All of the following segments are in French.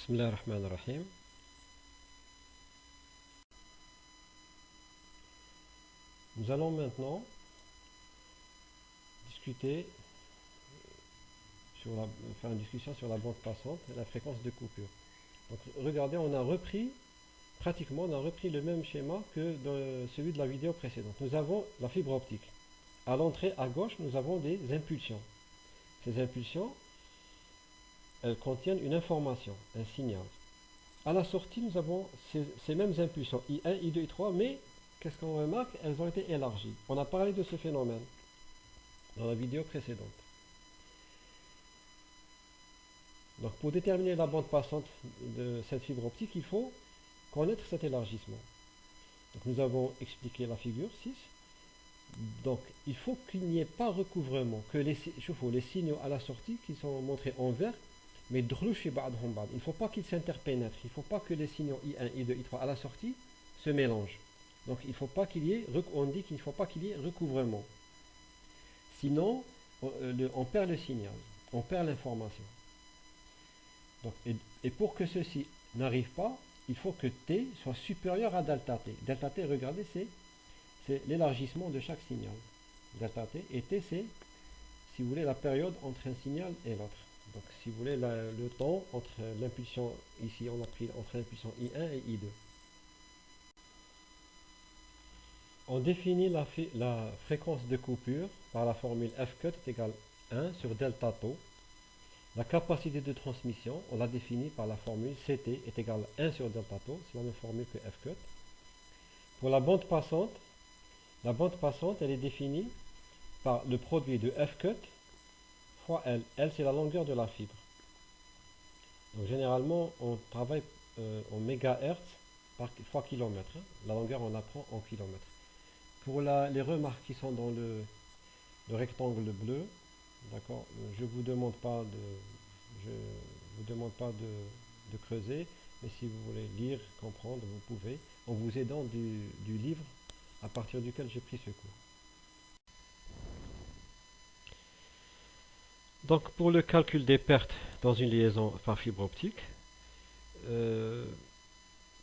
Bismillah ar-Rahman ar-Rahim. Nous allons maintenant discuter faire une discussion sur la bande passante et la fréquence de coupure. Donc regardez, pratiquement le même schéma que dans celui de la vidéo précédente. Nous avons la fibre optique. À l'entrée à gauche, nous avons des impulsions. Ces impulsions, elles contiennent une information, un signal. À la sortie, nous avons ces mêmes impulsions, I1, I2, I3, mais qu'est-ce qu'on remarque? Elles ont été élargies. On a parlé de ce phénomène dans la vidéo précédente. Donc pour déterminer la bande passante de cette fibre optique, il faut connaître cet élargissement. Donc nous avons expliqué la figure 6. Donc il faut qu'il n'y ait pas recouvrement, que les signaux à la sortie qui sont montrés en vert, mais il ne faut pas qu'ils s'interpénètrent, il ne faut pas que les signaux I1, I2, I3 à la sortie se mélangent. Donc il faut pas qu'il y ait, on dit qu'il ne faut pas qu'il y ait recouvrement. Sinon, on perd le signal, on perd l'information. Donc, et pour que ceci n'arrive pas, il faut que T soit supérieur à delta T. Delta T, regardez, c'est l'élargissement de chaque signal. Delta T, et T, c'est, si vous voulez, la période entre un signal et l'autre. Donc, si vous voulez, le temps entre l'impulsion, ici on a pris entre l'impulsion I1 et I2. On définit la fréquence de coupure par la formule Fcut est égal 1 sur delta tau. La capacité de transmission, on l'a définie par la formule Ct est égal à 1 sur delta tau, c'est la même formule que Fcut. Pour la bande passante, elle est définie par le produit de Fcut fois L. L, c'est la longueur de la fibre. Donc généralement, on travaille en mégahertz fois kilomètre. La longueur, on la prend en kilomètres. Pour les remarques qui sont dans le rectangle bleu, d'accord, je vous demande pas de creuser, mais si vous voulez lire, comprendre, vous pouvez, en vous aidant du livre à partir duquel j'ai pris ce cours. Donc pour le calcul des pertes dans une liaison par fibre optique,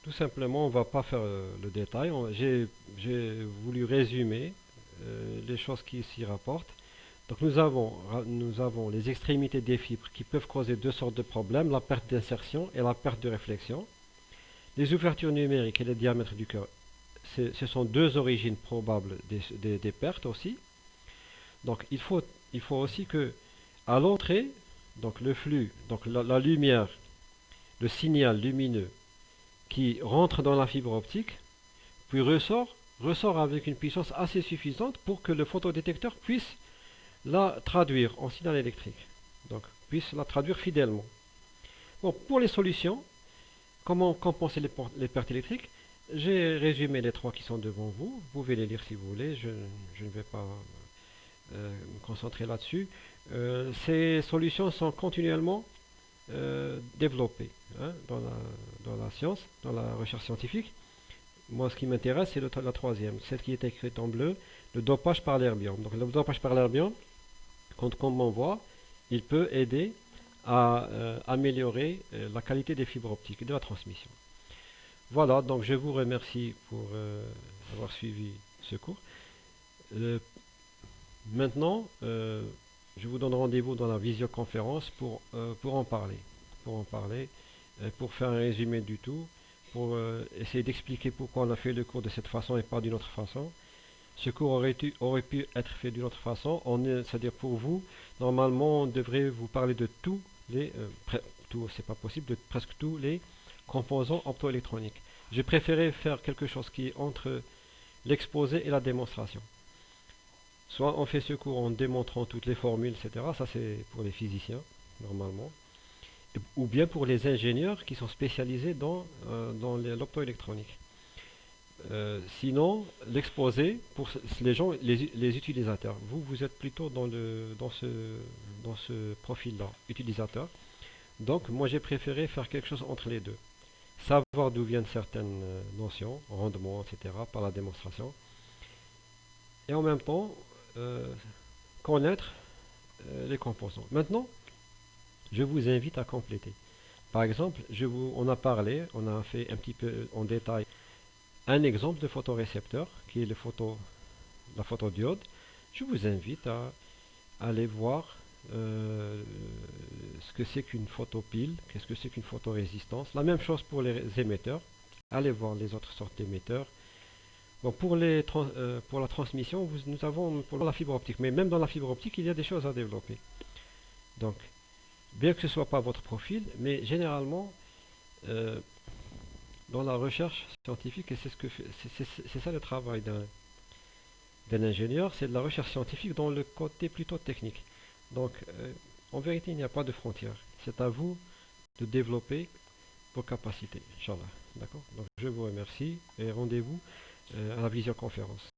tout simplement, on ne va pas faire le détail. J'ai voulu résumer les choses qui s'y rapportent. Donc nous avons les extrémités des fibres qui peuvent causer deux sortes de problèmes, la perte d'insertion et la perte de réflexion. Les ouvertures numériques et les diamètres du cœur, ce sont deux origines probables des pertes aussi. Donc il faut aussi que à l'entrée, donc le flux, donc la lumière, le signal lumineux qui rentre dans la fibre optique, puis ressort avec une puissance assez suffisante pour que le photodétecteur puisse la traduire en signal électrique. Donc, puisse la traduire fidèlement. Bon, pour les solutions, comment compenser les pertes électriques? J'ai résumé les trois qui sont devant vous. Vous pouvez les lire si vous voulez. Je ne vais pas me concentrer là-dessus. Ces solutions sont continuellement développées dans la science, dans la recherche scientifique. Moi, ce qui m'intéresse, c'est la troisième, celle qui est écrite en bleu, le dopage par l'herbium. Donc, le dopage par l'herbium, comme on voit, il peut aider à améliorer la qualité des fibres optiques et de la transmission. Voilà, donc je vous remercie pour avoir suivi ce cours. Maintenant, je vous donne rendez-vous dans la visioconférence pour en parler. Pour faire un résumé du tout, pour essayer d'expliquer pourquoi on a fait le cours de cette façon et pas d'une autre façon. Ce cours aurait pu être fait d'une autre façon. C'est-à-dire pour vous, normalement, on devrait vous parler de tous les, c'est pas possible, de presque tous les composants optoélectroniques. J'ai préféré faire quelque chose qui est entre l'exposé et la démonstration. Soit on fait ce cours en démontrant toutes les formules, etc. Ça c'est pour les physiciens, normalement. Ou bien pour les ingénieurs qui sont spécialisés dans l'optoélectronique. Sinon, l'exposé pour les gens, les utilisateurs. Vous êtes plutôt dans ce profil-là, utilisateur. Donc, moi, j'ai préféré faire quelque chose entre les deux. Savoir d'où viennent certaines notions, rendement, etc., par la démonstration. Et en même temps, connaître les composants. Maintenant, je vous invite à compléter. Par exemple, on a parlé, on a fait un petit peu en détail un exemple de photorécepteur qui est la photodiode. Je vous invite à aller voir ce que c'est qu'une photopile, qu'est-ce que c'est qu'une photorésistance. La même chose pour les émetteurs. Allez voir les autres sortes d'émetteurs. Bon, pour la transmission, nous avons pour la fibre optique, mais même dans la fibre optique, il y a des choses à développer. Donc, bien que ce ne soit pas votre profil, mais généralement, euh, dans la recherche scientifique, et c'est ça le travail d'un ingénieur, c'est de la recherche scientifique dans le côté plutôt technique. Donc, en vérité, il n'y a pas de frontières. C'est à vous de développer vos capacités, Inch'Allah. D'accord? Donc, je vous remercie et rendez-vous à la visioconférence.